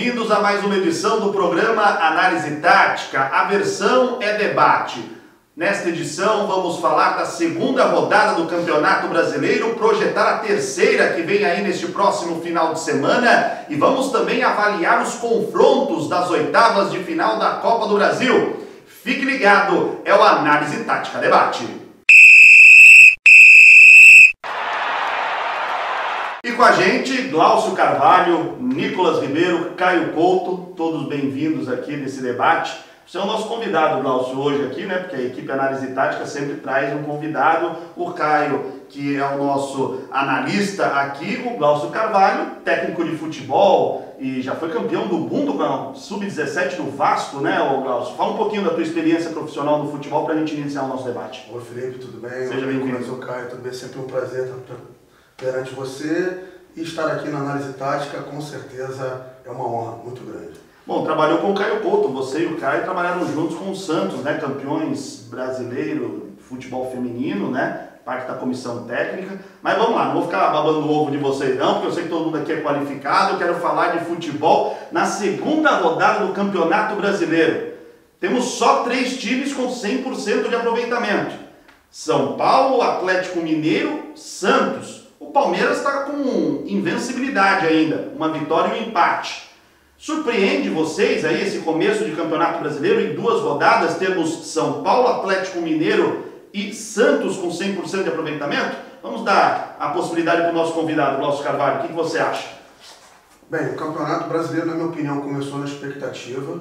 bem-vindos a mais uma edição do programa Análise Tática. A versão é debate. Nesta edição vamos falar da segunda rodada do Campeonato Brasileiro, projetar a terceira que vem aí neste próximo final de semana e vamos também avaliar os confrontos das oitavas de final da Copa do Brasil. Fique ligado, é o Análise Tática Debate. E com a gente, Glaucio Carvalho, Nicolas Ribeiro, Caio Couto, todos bem-vindos aqui nesse debate. Você é o nosso convidado, Glaucio, hoje aqui, né? Porque a equipe Análise Tática sempre traz um convidado. O Caio, que é o nosso analista aqui, o Glaucio Carvalho, técnico de futebol e já foi campeão do mundo com a Sub-17 do Vasco, né, Glaucio? Fala um pouquinho da tua experiência profissional no futebol para a gente iniciar o nosso debate. Oi, Felipe, tudo bem? Seja bem-vindo. Eu sou o Caio, tudo bem? Sempre um prazer estar perante você e estar aqui na Análise Tática, com certeza é uma honra muito grande. Bom, trabalhou com o Caio Couto, você e o Caio trabalharam juntos com o Santos, né, campeões brasileiro de futebol feminino, né, parte da comissão técnica. Mas vamos lá, não vou ficar babando o ovo de vocês não, porque eu sei que todo mundo aqui é qualificado, eu quero falar de futebol na segunda rodada do Campeonato Brasileiro. Temos só 3 times com 100% de aproveitamento. São Paulo, Atlético Mineiro, Santos. O Palmeiras está com invencibilidade ainda, uma vitória e um empate. Surpreende vocês aí esse começo de Campeonato Brasileiro? Em 2 rodadas temos São Paulo, Atlético Mineiro e Santos com 100% de aproveitamento? Vamos dar a possibilidade para o nosso convidado, Glaucio Carvalho. O que você acha? Bem, o Campeonato Brasileiro, na minha opinião, começou na expectativa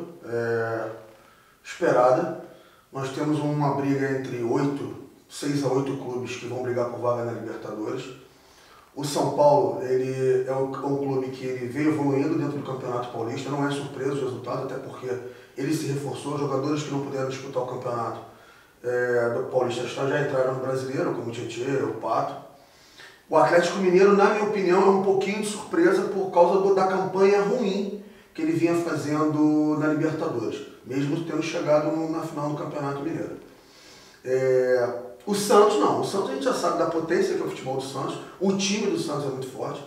esperada. Nós temos uma briga entre 6 a 8 clubes que vão brigar por vaga na Libertadores. O São Paulo, ele é um clube que ele veio evoluindo dentro do Campeonato Paulista, não é surpresa o resultado, até porque ele se reforçou, jogadores que não puderam disputar o Campeonato do Paulista já entraram no Brasileiro, como o Tietê, o Pato. O Atlético Mineiro, na minha opinião, é um pouquinho de surpresa por causa da campanha ruim que ele vinha fazendo na Libertadores, mesmo tendo chegado na final do Campeonato Mineiro. O Santos não, o Santos a gente já sabe da potência que é o futebol do Santos, o time do Santos é muito forte.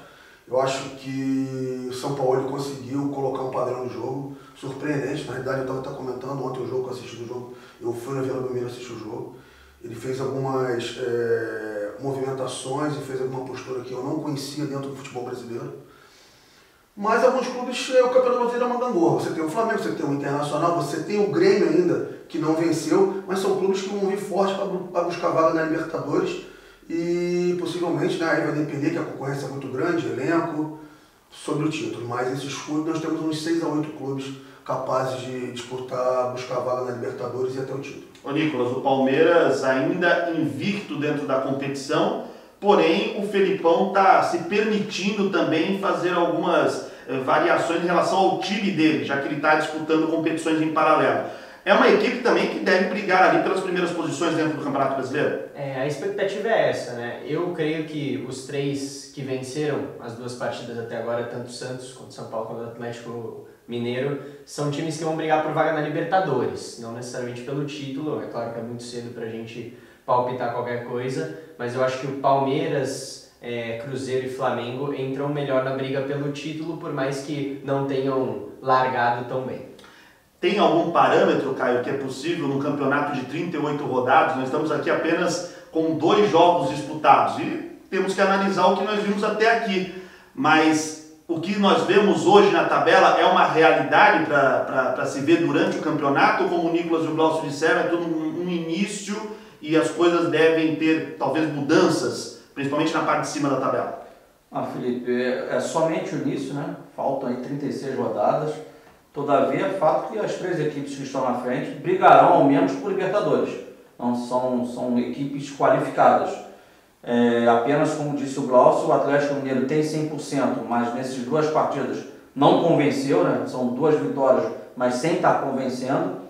Eu acho que o São Paulo ele conseguiu colocar um padrão de jogo surpreendente. Na realidade eu estava até comentando ontem o jogo que eu assisti do jogo, eu fui na Vila Belmiro assistir o jogo. Ele fez algumas movimentações e fez alguma postura que eu não conhecia dentro do futebol brasileiro. Mas alguns clubes, o Campeonato Brasileiro é uma gangorra. Você tem o Flamengo, você tem o Internacional, você tem o Grêmio ainda, que não venceu, mas são clubes que vão vir forte para buscar vaga na Libertadores e possivelmente, né, aí vai depender que a concorrência é muito grande, elenco, sobre o título. Mas esses clubes, nós temos uns 6 a 8 clubes capazes de disputar, buscar vaga na Libertadores e até o título. Ô Nicolas, o Palmeiras ainda invicto dentro da competição, porém o Felipão está se permitindo também fazer algumas variações em relação ao time dele, já que ele está disputando competições em paralelo. É uma equipe também que deve brigar ali pelas primeiras posições dentro do Campeonato Brasileiro? A expectativa é essa, né? Eu creio que os 3 que venceram as 2 partidas até agora, tanto o Santos quanto o São Paulo quanto o Atlético Mineiro, são times que vão brigar por vaga na Libertadores, não necessariamente pelo título. É claro que é muito cedo pra gente palpitar qualquer coisa, mas eu acho que o Palmeiras, Cruzeiro e Flamengo entram melhor na briga pelo título, por mais que não tenham largado tão bem. Tem algum parâmetro, Caio, que é possível num campeonato de 38 rodadas? Nós estamos aqui apenas com 2 jogos disputados e temos que analisar o que nós vimos até aqui. Mas o que nós vemos hoje na tabela é uma realidade para se ver durante o campeonato? Como o Nicolas e o Glaucio disseram, é tudo um início e as coisas devem ter talvez mudanças, principalmente na parte de cima da tabela. Felipe, é somente o início, né? Faltam aí 36 rodadas. Todavia, é fato que as 3 equipes que estão na frente brigarão ao menos por Libertadores. Não são equipes qualificadas. Apenas, como disse o Glaucio, o Atlético Mineiro tem 100%, mas nessas 2 partidas não convenceu, né? São 2 vitórias, mas sem estar convencendo.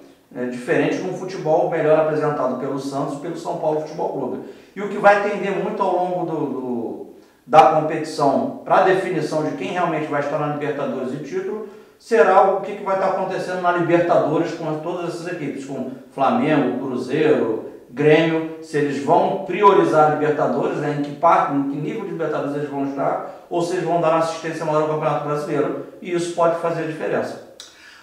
Diferente de um futebol melhor apresentado pelo Santos e pelo São Paulo Futebol Clube. E o que vai tender muito ao longo da competição para a definição de quem realmente vai estar na Libertadores e título será o que vai estar acontecendo na Libertadores com todas essas equipes, com Flamengo, Cruzeiro, Grêmio, se eles vão priorizar a Libertadores, né, em que nível de Libertadores eles vão estar, ou se eles vão dar uma assistência maior ao Campeonato Brasileiro, e isso pode fazer a diferença.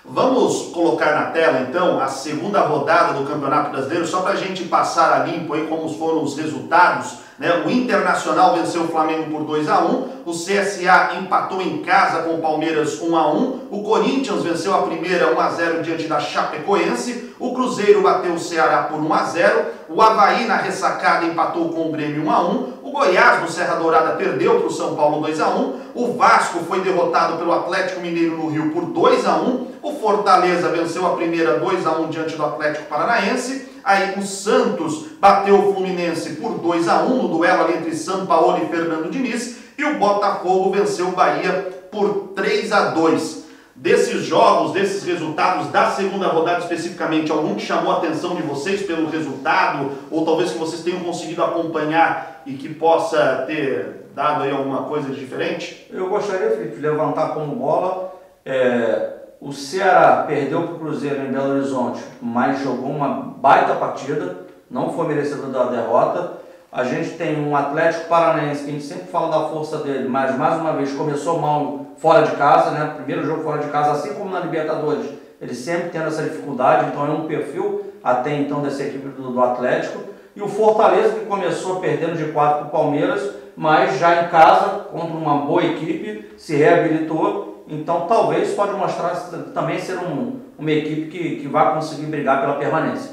Vamos colocar na tela, então, a segunda rodada do Campeonato Brasileiro, só para a gente passar a limpo aí como foram os resultados, né? O Internacional venceu o Flamengo por 2-1, o CSA empatou em casa com o Palmeiras 1-1, o Corinthians venceu a primeira 1-0 diante da Chapecoense, o Cruzeiro bateu o Ceará por 1-0, o Avaí na ressacada empatou com o Grêmio 1-1, o Goiás no Serra Dourada perdeu para o São Paulo 2-1, o Vasco foi derrotado pelo Atlético Mineiro no Rio por 2-1, o Fortaleza venceu a primeira 2-1 diante do Atlético Paranaense. Aí o Santos bateu o Fluminense por 2-1 no duelo ali entre Sampaoli e Fernando Diniz. E o Botafogo venceu o Bahia por 3-2. Desses jogos, desses resultados da segunda rodada especificamente, algum que chamou a atenção de vocês pelo resultado? Ou talvez que vocês tenham conseguido acompanhar e que possa ter dado aí alguma coisa de diferente? Eu gostaria, Felipe, de levantar como bola. O Ceará perdeu para o Cruzeiro em Belo Horizonte, mas jogou uma baita partida, não foi merecedor da derrota. A gente tem um Atlético Paranaense, que a gente sempre fala da força dele, mas mais uma vez começou mal fora de casa, né? Primeiro jogo fora de casa, assim como na Libertadores, ele sempre tendo essa dificuldade, então é um perfil até então dessa equipe do Atlético. E o Fortaleza, que começou perdendo de 4 para o Palmeiras, mas já em casa, contra uma boa equipe, se reabilitou. Então talvez pode mostrar também ser uma equipe que vai conseguir brigar pela permanência.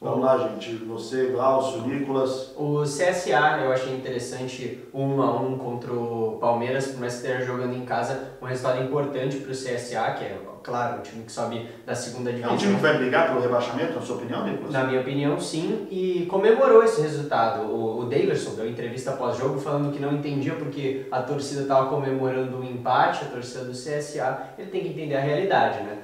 Vamos lá, gente. Você, Glaucio, Nicolas. O CSA, eu achei interessante, 1-1 contra o Palmeiras, por mais que esteja jogando em casa, um resultado importante para o CSA, que é, claro, um time que sobe da segunda divisão. É um time que vai brigar pelo rebaixamento, na sua opinião, Nicolas? Na minha opinião, sim, e comemorou esse resultado. O Davidson deu entrevista pós-jogo falando que não entendia porque a torcida estava comemorando um empate, a torcida do CSA. Ele tem que entender a realidade, né?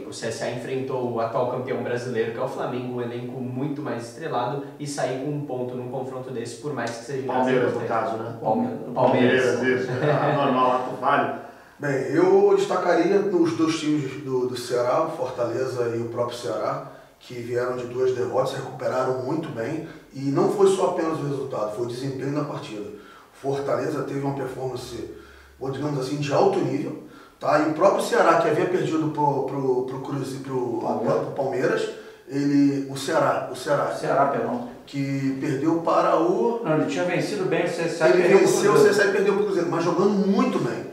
O CSA enfrentou o atual campeão brasileiro, que é o Flamengo, um elenco muito mais estrelado, e sair com um ponto num confronto desse, por mais que seja em Palmeiras, no caso, né? Palmeiras. Isso. Normal, ato falho. Bem, eu destacaria os dois times do Ceará, Fortaleza e o próprio Ceará, que vieram de 2 derrotas, se recuperaram muito bem, e não foi só apenas o resultado, foi o desempenho na partida. Fortaleza teve uma performance, digamos assim, de alto nível, tá? E o próprio Ceará, que havia perdido pro Palmeiras, o Ceará, perdão. Que perdeu para o... Não, ele tinha vencido bem o CSA. Ele venceu o CSA e perdeu para o Cruzeiro, mas jogando muito bem.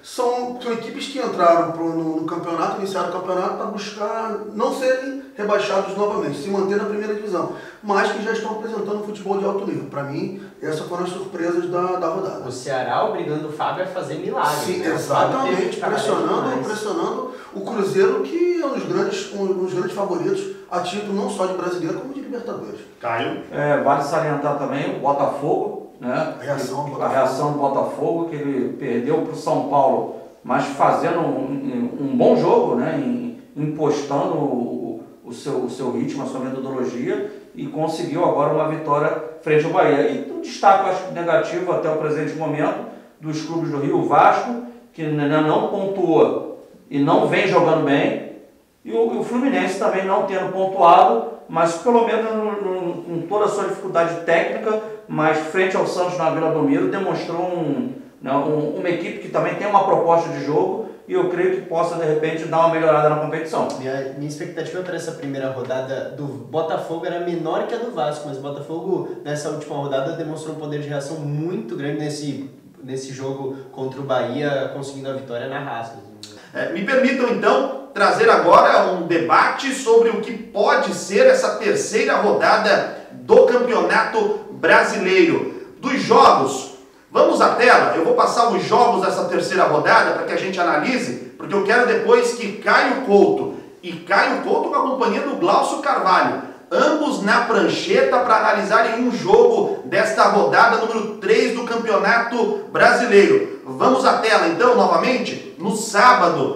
São equipes que entraram no campeonato, iniciaram o campeonato para buscar não serem rebaixados novamente, se manter na primeira divisão, mas que já estão apresentando um futebol de alto nível. Para mim, essas foram as surpresas da rodada. O Ceará obrigando o Fábio a fazer milagres. Sim, né? exatamente, pressionando o Cruzeiro, que é um dos grandes favoritos a título não só de brasileiro, como de Libertadores. Caio? Vale salientar também o Botafogo, né? A reação do Botafogo, que ele perdeu para o São Paulo, mas fazendo um bom jogo, né? Impostando o seu ritmo, a sua metodologia, e conseguiu agora uma vitória frente ao Bahia. E um destaque, acho, negativo até o presente momento, dos clubes do Rio, o Vasco, que não pontua e não vem jogando bem, e o Fluminense também não tendo pontuado, mas pelo menos com toda a sua dificuldade técnica, mas frente ao Santos na Vila Belmiro, demonstrou uma equipe que também tem uma proposta de jogo, e eu creio que possa, de repente, dar uma melhorada na competição. Minha expectativa para essa primeira rodada do Botafogo era menor que a do Vasco, mas o Botafogo, nessa última rodada, demonstrou um poder de reação muito grande nesse jogo contra o Bahia, conseguindo a vitória na raça. Me permitam, então, trazer agora um debate sobre o que pode ser essa terceira rodada do Campeonato Brasileiro. Dos jogos, vamos à tela, eu vou passar os jogos dessa terceira rodada para que a gente analise, porque eu quero depois que Caio Couto com a companhia do Glaucio Carvalho, ambos na prancheta para analisarem um jogo desta rodada número 3 do Campeonato Brasileiro. Vamos à tela então, novamente.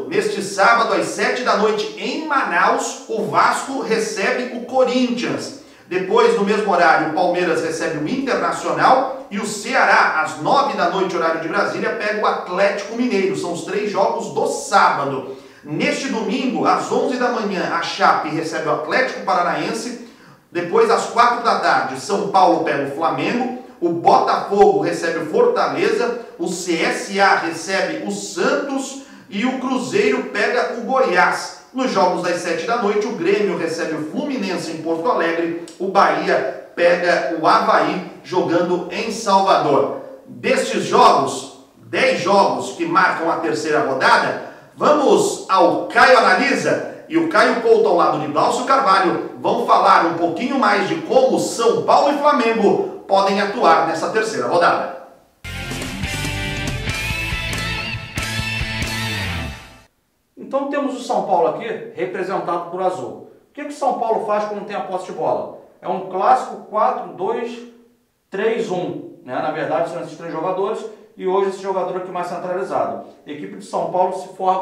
Neste sábado às 7 da noite em Manaus, o Vasco recebe o Corinthians. Depois, no mesmo horário, o Palmeiras recebe o Internacional e o Ceará, às 9 da noite, horário de Brasília, pega o Atlético Mineiro. São os 3 jogos do sábado. Neste domingo, às 11 da manhã, a Chape recebe o Atlético Paranaense. Depois, às 4 da tarde, São Paulo pega o Flamengo, o Botafogo recebe o Fortaleza, o CSA recebe o Santos e o Cruzeiro pega o Goiás. Nos jogos das 7 da noite, o Grêmio recebe o Fluminense em Porto Alegre, o Bahia pega o Avaí jogando em Salvador. Destes jogos, 10 jogos que marcam a terceira rodada, vamos ao Caio Analisa e o Caio Couto ao lado de Glaucio Carvalho vão falar um pouquinho mais de como São Paulo e Flamengo podem atuar nessa terceira rodada. Então temos o São Paulo aqui representado por azul. O que o São Paulo faz quando tem a posse de bola? É um clássico 4-2-3-1. Na verdade são esses 3 jogadores e hoje esse jogador aqui mais centralizado. A equipe de São Paulo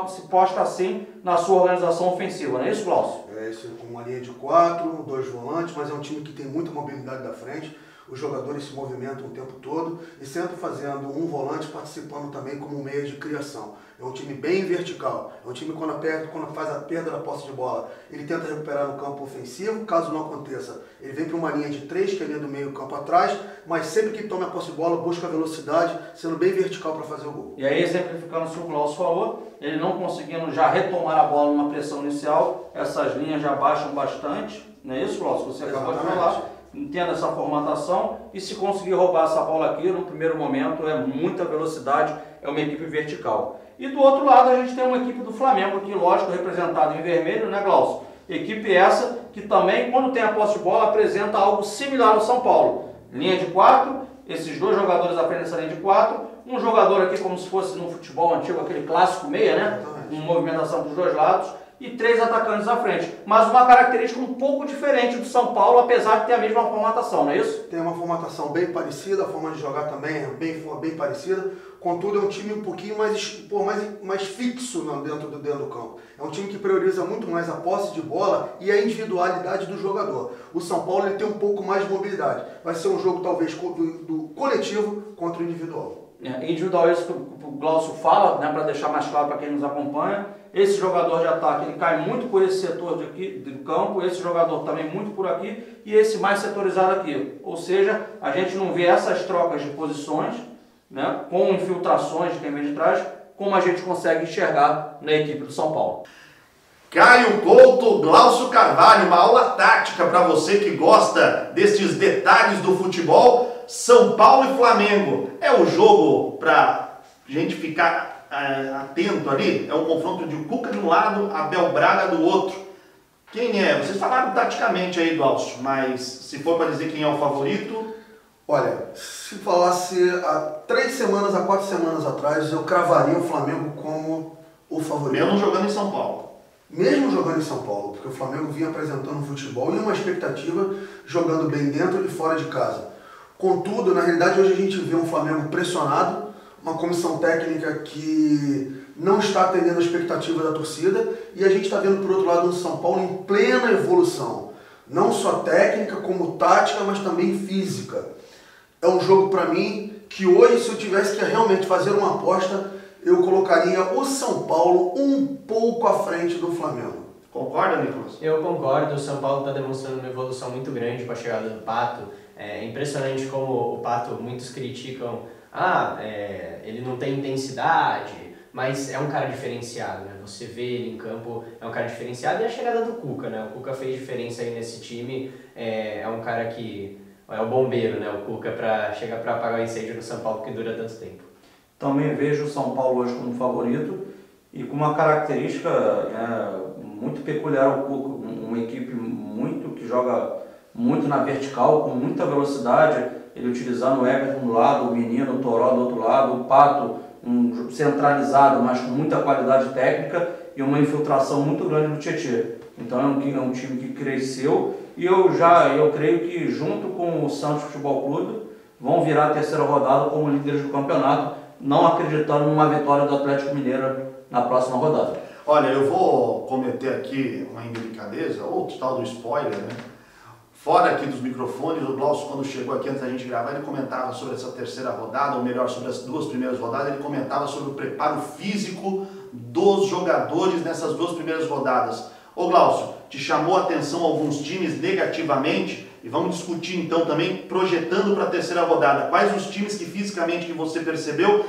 se posta assim na sua organização ofensiva, não é isso, Glaucio? É isso, com uma linha de 4, 2 volantes, mas é um time que tem muita mobilidade da frente. Os jogadores se movimentam o tempo todo e sempre fazendo um volante participando também como meio de criação. É um time bem vertical. É um time quando faz a perda da posse de bola, ele tenta recuperar no campo ofensivo. Caso não aconteça, ele vem para uma linha de 3, que é a linha do meio campo atrás, mas sempre que toma a posse de bola, busca a velocidade, sendo bem vertical para fazer o gol. E aí, exemplificando o que o Glaucio falou, ele não conseguindo já retomar a bola numa pressão inicial, essas linhas já baixam bastante. Não é isso, Glaucio? Você acabou de falar. Entenda essa formatação e se conseguir roubar essa bola aqui no primeiro momento é muita velocidade, é uma equipe vertical. E do outro lado a gente tem uma equipe do Flamengo aqui, lógico, representada em vermelho, né, Glaucio? Equipe essa que também, quando tem a posse de bola, apresenta algo similar ao São Paulo. Linha de 4, esses 2 jogadores à frente dessa linha de 4, um jogador aqui como se fosse no futebol antigo, aquele clássico meia, né? Uma movimentação para os 2 lados. E 3 atacantes à frente, mas uma característica um pouco diferente do São Paulo, apesar de ter a mesma formatação, não é isso? Tem uma formatação bem parecida, a forma de jogar também é bem parecida, contudo é um time um pouquinho mais fixo dentro do campo. É um time que prioriza muito mais a posse de bola e a individualidade do jogador. O São Paulo ele tem um pouco mais de mobilidade, vai ser um jogo talvez do coletivo contra o individual. Individual, isso que o Glaucio fala, né, para deixar mais claro para quem nos acompanha. Esse jogador de ataque ele cai muito por esse setor do campo, esse jogador também muito por aqui e esse mais setorizado aqui. Ou seja, a gente não vê essas trocas de posições, né, com infiltrações de quem vem de trás, como a gente consegue enxergar na equipe do São Paulo. Caio Couto, Glaucio Carvalho, uma aula tática para você que gosta desses detalhes do futebol. São Paulo e Flamengo é o jogo para gente ficar atento ali. É um confronto de Cuca de um lado, Abel Braga do outro. Quem é? Vocês falaram taticamente aí, Glaucio, mas se for para dizer quem é o favorito... Olha, se falasse há 3 semanas, há 4 semanas atrás, eu cravaria o Flamengo como o favorito. Mesmo jogando em São Paulo. Mesmo jogando em São Paulo, porque o Flamengo vinha apresentando um futebol e uma expectativa jogando bem dentro e fora de casa. Contudo, na realidade, hoje a gente vê um Flamengo pressionado, uma comissão técnica que não está atendendo a expectativa da torcida e a gente está vendo, por outro lado, um São Paulo em plena evolução. Não só técnica, como tática, mas também física. É um jogo, para mim, que hoje, se eu tivesse que realmente fazer uma aposta, eu colocaria o São Paulo um pouco à frente do Flamengo. Concorda, Nicolas? Eu concordo, o São Paulo está demonstrando uma evolução muito grande com a chegada do Pato. É impressionante como o Pato, muitos criticam, ele não tem intensidade, mas é um cara diferenciado, né? Você vê ele em campo, é um cara diferenciado, e a chegada do Cuca, né? O Cuca fez diferença aí nesse time, é um cara que é o bombeiro, né? O Cuca, para chegar para apagar o incêndio do São Paulo que dura tanto tempo. Também vejo o São Paulo hoje como favorito e com uma característica muito peculiar ao Cuca, uma equipe que joga muito na vertical, com muita velocidade, ele utilizando o Everton do lado, o Menino, o Toró do outro lado, o Pato centralizado, mas com muita qualidade técnica e uma infiltração muito grande do Tietê. Então é um time que cresceu e eu creio que junto com o Santos Futebol Clube vão virar a terceira rodada como líderes do campeonato, não acreditando numa vitória do Atlético Mineiro na próxima rodada. Olha, eu vou cometer aqui uma indelicadeza, ou tal do spoiler, né? Fora aqui dos microfones, o Glaucio, quando chegou aqui antes da gente gravar, ele comentava sobre essa terceira rodada, ou melhor, sobre as 2 primeiras rodadas, ele comentava sobre o preparo físico dos jogadores nessas 2 primeiras rodadas. Ô Glaucio, te chamou a atenção alguns times negativamente? E vamos discutir então também, projetando para a terceira rodada, quais os times que fisicamente que você percebeu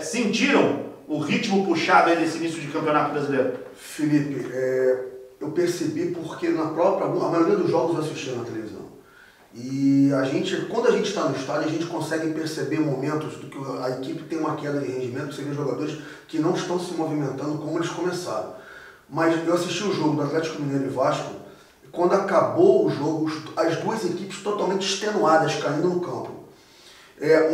sentiram o ritmo puxado aí desse início de campeonato brasileiro? Felipe, eu percebi porque a maioria dos jogos eu assisti na televisão. E quando a gente está no estádio, a gente consegue perceber momentos do que a equipe tem uma queda de rendimento, você vê jogadores que não estão se movimentando como eles começaram. Mas eu assisti o jogo do Atlético Mineiro e Vasco, e quando acabou o jogo, as duas equipes totalmente extenuadas, caindo no campo.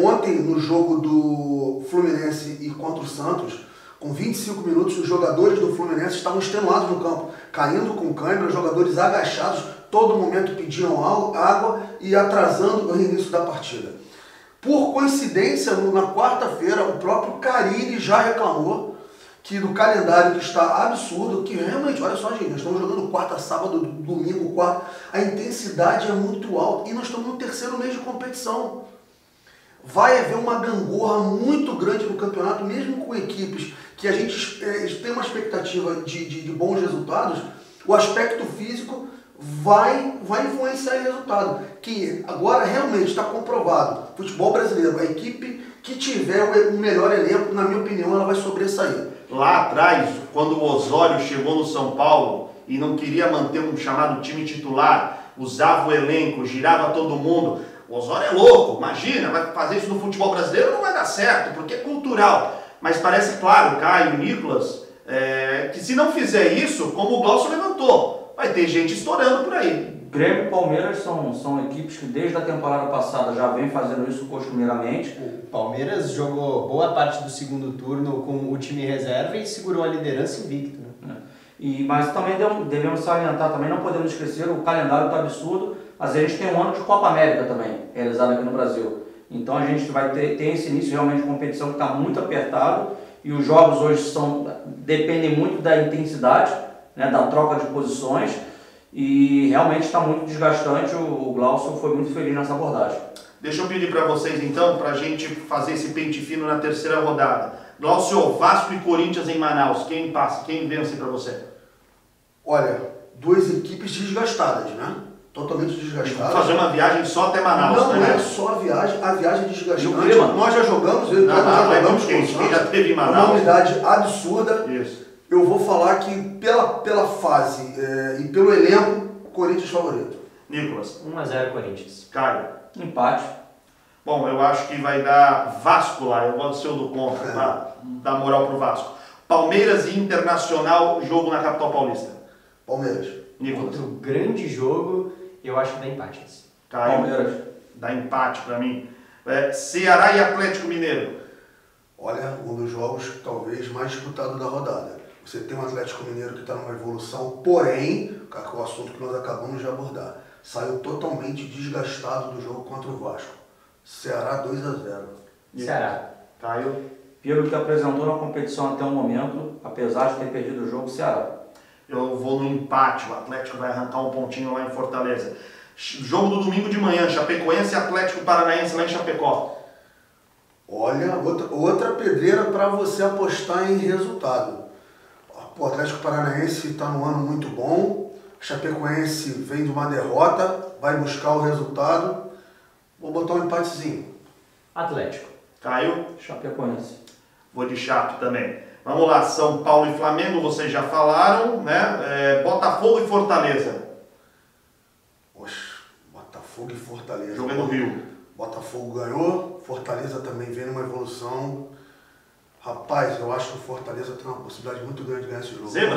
Ontem, no jogo do Fluminense e contra o Santos, com 25 minutos, os jogadores do Fluminense estavam extenuados no campo, caindo com câimbra, jogadores agachados, todo momento pediam água e atrasando o reinício da partida. Por coincidência, na quarta-feira, o próprio Carille já reclamou que no calendário que está absurdo, que realmente, olha só, gente, nós estamos jogando quarta, sábado, domingo, quarta, a intensidade é muito alta e nós estamos no terceiro mês de competição. Vai haver uma gangorra muito grande no campeonato, mesmo com equipes que a gente tem uma expectativa de bons resultados, o aspecto físico vai influenciar em resultado. Que agora realmente está comprovado. Futebol brasileiro, a equipe que tiver o melhor elenco, na minha opinião, ela vai sobressair. Lá atrás, quando o Osório chegou no São Paulo e não queria manter um chamado time titular, usava o elenco, girava todo mundo. O Osório é louco, imagina, vai fazer isso no futebol brasileiro, não vai dar certo, porque é cultural. Mas parece claro, Caio, Nicolas, que se não fizer isso, como o Glaucio levantou, vai ter gente estourando por aí. Grêmio e Palmeiras são equipes que desde a temporada passada já vem fazendo isso costumeiramente. O Palmeiras jogou boa parte do segundo turno com o time reserva e segurou a liderança invicto, né? Mas também devemos salientar, também não podemos esquecer, o calendário está absurdo, mas a gente tem um ano de Copa América também, realizado aqui no Brasil. Então a gente vai ter esse início realmente de competição que está muito apertado e os jogos hoje dependem muito da intensidade, né, da troca de posições e realmente está muito desgastante. O Glaucio foi muito feliz nessa abordagem. Deixa eu pedir para vocês então, para a gente fazer esse pente fino na terceira rodada. Glaucio, Vasco e Corinthians em Manaus, quem passa? Quem vence para você? Olha, duas equipes desgastadas, né? Totalmente desgastadas. Fazer uma viagem só até Manaus, não né? Não é só a viagem é desgastante. E o clima? Nós já jogamos, eu e o Pedro já jogamos com o quem Santos. já teve em Manaus. Uma unidade absurda. Isso. Eu vou falar que pela fase e pelo elenco, o Corinthians favorito. Nicolas. 1-0 Corinthians. Caio. Empate. Bom, eu acho que vai dar Vasco lá, eu gosto do seu do contra, tá? Dar moral pro Vasco. Palmeiras e Internacional, jogo na capital paulista. Palmeiras. Nicolas. Outro grande jogo, eu acho que dá empate. Caio. Palmeiras. Dá empate pra mim. Ceará e Atlético Mineiro. Olha, um dos jogos talvez mais disputado da rodada. Você tem um Atlético Mineiro que está numa evolução, porém, que é o assunto que nós acabamos de abordar, saiu totalmente desgastado do jogo contra o Vasco. Ceará 2-0. Ceará. Caio. Pelo que apresentou na competição até o momento, apesar de ter perdido o jogo, Ceará. Eu vou no empate, o Atlético vai arrancar um pontinho lá em Fortaleza. Jogo do domingo de manhã, Chapecoense e Atlético Paranaense lá em Chapecó. Olha, outra pedreira para você apostar em resultado. O Atlético Paranaense está num ano muito bom, Chapecoense vem de uma derrota, vai buscar o resultado. Vou botar um empatezinho. Atlético. Caio. Chapecoense. Vou de chato também. Vamos lá, São Paulo e Flamengo, vocês já falaram, né? Botafogo e Fortaleza. Oxe, Botafogo e Fortaleza. Jogo é no Rio. Botafogo ganhou, Fortaleza também vem numa evolução. Rapaz, eu acho que o Fortaleza tem uma possibilidade muito grande de ganhar esse jogo. Zebra?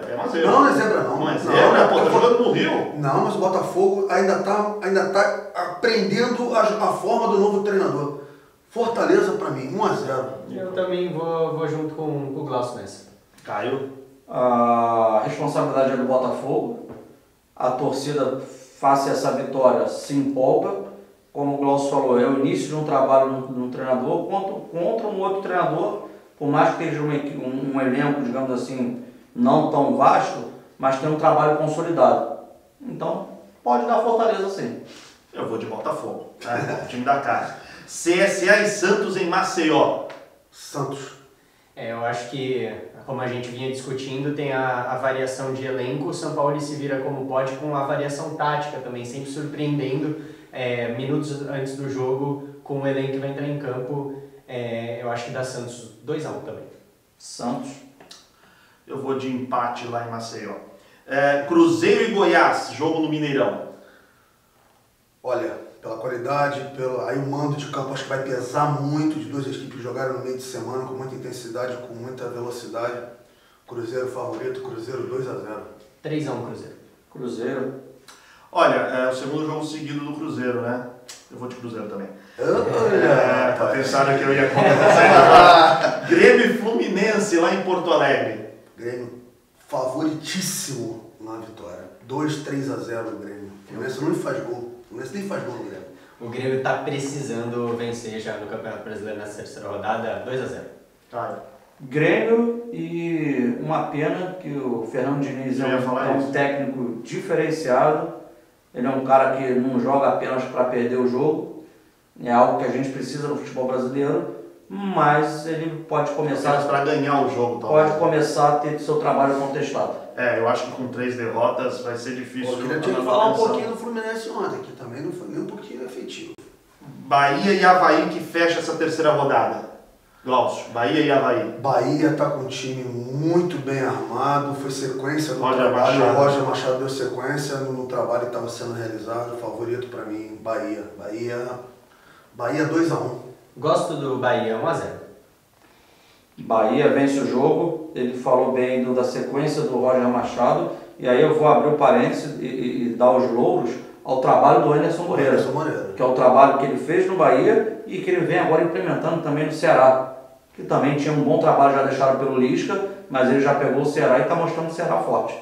É uma zebra. Não é zebra não. Não é zebra? Pô, tá jogando no Rio. Não, mas o Botafogo ainda tá aprendendo a forma do novo treinador. Fortaleza para mim, 1-0. Eu também vou junto com o Glaucio nessa. Caio. A responsabilidade é do Botafogo. A torcida, face a essa vitória, se empolga. Como o Glaucio falou, é o início de um trabalho de um treinador contra um outro treinador, por mais que esteja um elenco, digamos assim, não tão vasto, mas tem um trabalho consolidado. Então, pode dar Fortaleza sim. Eu vou de Botafogo, né? O time da casa. CSA e Santos em Maceió. Santos. Eu acho que como a gente vinha discutindo, tem a variação de elenco, o São Paulo ele se vira como pode com a variação tática também, sempre surpreendendo minutos antes do jogo com o elenco que vai entrar em campo. Eu acho que dá Santos 2-1 também. Santos. Eu vou de empate lá em Maceió. Cruzeiro e Goiás, jogo no Mineirão. Olha, pela qualidade, aí o mando de campo acho que vai pesar muito, de duas equipes jogaram no meio de semana com muita intensidade, com muita velocidade. Cruzeiro favorito, Cruzeiro 2-0. 3-1 Cruzeiro. Cruzeiro. Olha, é o segundo jogo seguido do Cruzeiro, né? Eu vou de Cruzeiro também. Olha, Pensaram que eu ia comentar. Grêmio e Fluminense lá em Porto Alegre. Grêmio favoritíssimo na vitória. 2-3-0 o Grêmio. O Fluminense não faz gol. O Fluminense nem faz gol no Grêmio. O Grêmio está precisando vencer já no Campeonato Brasileiro nessa terceira rodada, 2-0. Caio. Grêmio, e uma pena que o Fernando Diniz é um técnico diferenciado. Ele é um cara que não joga apenas para perder o jogo. É algo que a gente precisa no futebol brasileiro, mas ele pode começar para ganhar o jogo, talvez. Pode começar a ter seu trabalho contestado. Eu acho que com 3 derrotas vai ser difícil. Eu queria te falar um pouquinho do Fluminense ontem, que também não foi nem um pouquinho efetivo. Bahia e Avaí que fecha essa terceira rodada. Glaucio, Bahia e Avaí. Bahia está com um time muito bem armado, foi sequência do Roger trabalho. Machado. O Roger Machado deu sequência no trabalho que estava sendo realizado. Favorito para mim, Bahia. Bahia 2-1. Gosto do Bahia, 1-0. Bahia vence o jogo. Ele falou bem da sequência do Roger Machado. E aí eu vou abrir o parênteses e dar os louros ao trabalho do Anderson Moreira, que é o trabalho que ele fez no Bahia e que ele vem agora implementando também no Ceará, que também tinha um bom trabalho já deixado pelo Lisca, mas ele já pegou o Ceará e está mostrando o Ceará forte.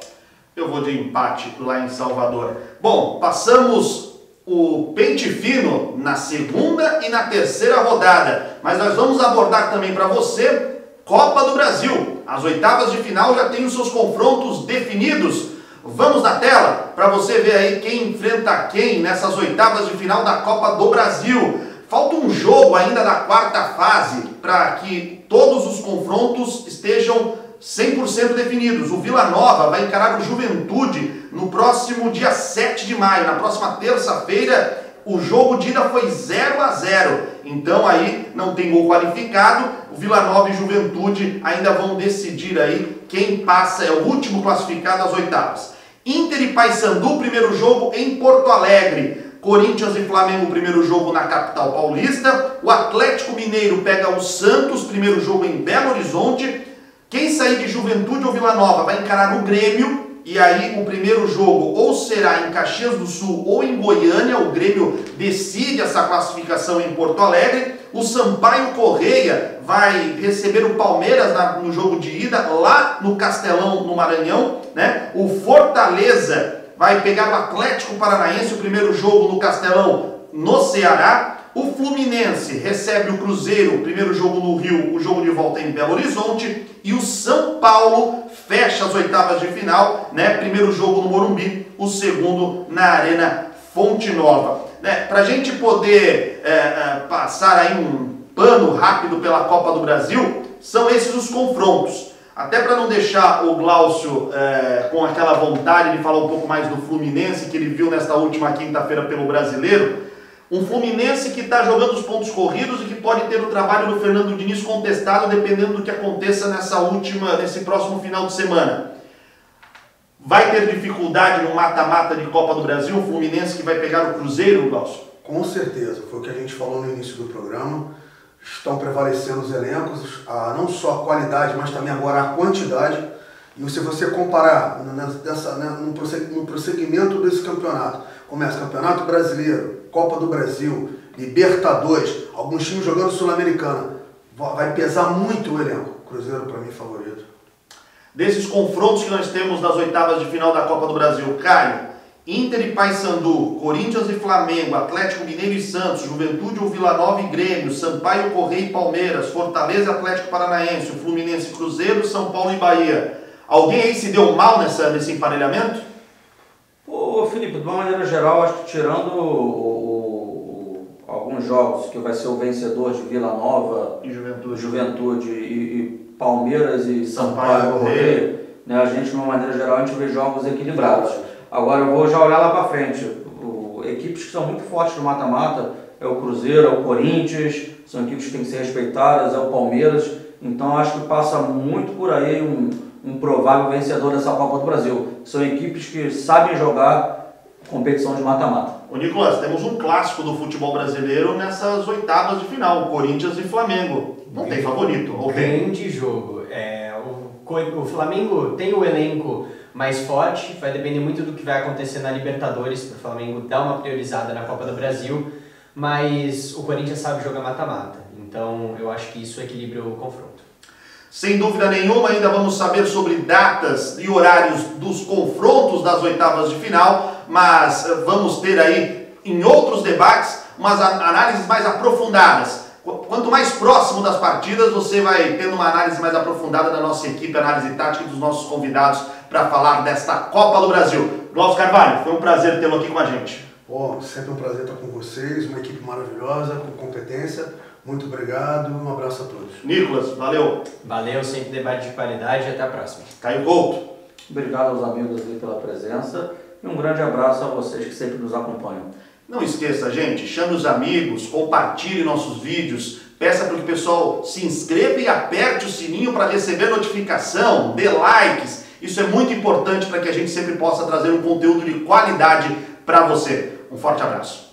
Eu vou de empate lá em Salvador. Bom, passamos o pente fino na segunda e na terceira rodada, mas nós vamos abordar também para você Copa do Brasil. As oitavas de final já têm os seus confrontos definidos. Vamos na tela para você ver aí quem enfrenta quem nessas oitavas de final da Copa do Brasil. Falta um jogo ainda da quarta fase para que todos os confrontos estejam 100% definidos. O Vila Nova vai encarar o Juventude no próximo dia 7 de maio, na próxima terça-feira. O jogo de ida foi 0-0, então aí não tem gol qualificado. O Vila Nova e Juventude ainda vão decidir aí quem passa, é o último classificado às oitavas. Inter e Paysandu, primeiro jogo em Porto Alegre. Corinthians e Flamengo, primeiro jogo na capital paulista. O Atlético Mineiro pega o Santos, primeiro jogo em Belo Horizonte. Quem sair de Juventude ou Vila Nova vai encarar o Grêmio. E aí o primeiro jogo ou será em Caxias do Sul ou em Goiânia. O Grêmio decide essa classificação em Porto Alegre. O Sampaio Correia vai receber o Palmeiras no jogo de ida lá no Castelão, no Maranhão, né? O Fortaleza vai pegar o Atlético Paranaense, o primeiro jogo no Castelão, no Ceará. O Fluminense recebe o Cruzeiro, o primeiro jogo no Rio, o jogo de volta em Belo Horizonte. E o São Paulo fecha as oitavas de final, né? Primeiro jogo no Morumbi, o segundo na Arena Fonte Nova. Né? Para a gente poder passar aí um pano rápido pela Copa do Brasil, são esses os confrontos. Até para não deixar o Glaucio com aquela vontade de falar um pouco mais do Fluminense, que ele viu nesta última quinta-feira pelo Brasileiro. Um Fluminense que está jogando os pontos corridos e que pode ter o trabalho do Fernando Diniz contestado dependendo do que aconteça nesse próximo final de semana. Vai ter dificuldade no mata-mata de Copa do Brasil, o Fluminense que vai pegar o Cruzeiro, Glaucio? Com certeza, foi o que a gente falou no início do programa. Estão prevalecendo os elencos, não só a qualidade, mas também agora a quantidade. E se você comparar no prosseguimento desse campeonato, começa Campeonato Brasileiro, Copa do Brasil, Libertadores, alguns times jogando Sul-Americana, vai pesar muito o elenco. Cruzeiro, para mim, favorito. Desses confrontos que nós temos nas oitavas de final da Copa do Brasil, Caio, Inter e Paysandu, Corinthians e Flamengo, Atlético Mineiro e Santos, Juventude ou Vila Nova e Grêmio, Sampaio Correia e Palmeiras, Fortaleza e Atlético Paranaense, o Fluminense e Cruzeiro, São Paulo e Bahia. Alguém aí se deu mal nesse emparelhamento? Pô, Felipe, de uma maneira geral, acho que tirando alguns jogos, que vai ser o vencedor de Vila Nova e Juventude e Palmeiras e Sampaio Corrêa, né, a gente, de uma maneira geral, a gente vê jogos equilibrados. Agora eu vou já olhar lá para frente. Equipes que são muito fortes no mata-mata é o Cruzeiro, é o Corinthians, são equipes que têm que ser respeitadas, é o Palmeiras. Então acho que passa muito por aí um provável vencedor dessa Copa do Brasil. São equipes que sabem jogar competição de mata-mata. Ô Nicolas, temos um clássico do futebol brasileiro nessas oitavas de final, Corinthians e Flamengo. Não tem favorito, ou tem? Grande jogo. O Flamengo tem o elenco mais forte, vai depender muito do que vai acontecer na Libertadores, para o Flamengo dar uma priorizada na Copa do Brasil, mas o Corinthians sabe jogar mata-mata, então eu acho que isso equilibra o confronto. Sem dúvida nenhuma, ainda vamos saber sobre datas e horários dos confrontos das oitavas de final, mas vamos ter aí, em outros debates, umas análises mais aprofundadas. Quanto mais próximo das partidas, você vai tendo uma análise mais aprofundada da nossa equipe, análise tática e dos nossos convidados para falar desta Copa do Brasil. Glaucio Carvalho, foi um prazer tê-lo aqui com a gente. Bom, sempre um prazer estar com vocês, uma equipe maravilhosa, com competência. Muito obrigado, um abraço a todos. Nicolas, valeu. Valeu, sempre debate de qualidade e até a próxima. Caio Couto. Obrigado aos amigos aí pela presença e um grande abraço a vocês que sempre nos acompanham. Não esqueça, gente, chame os amigos, compartilhe nossos vídeos, peça para que o pessoal se inscreva e aperte o sininho para receber notificação, dê likes. Isso é muito importante para que a gente sempre possa trazer um conteúdo de qualidade para você. Um forte abraço.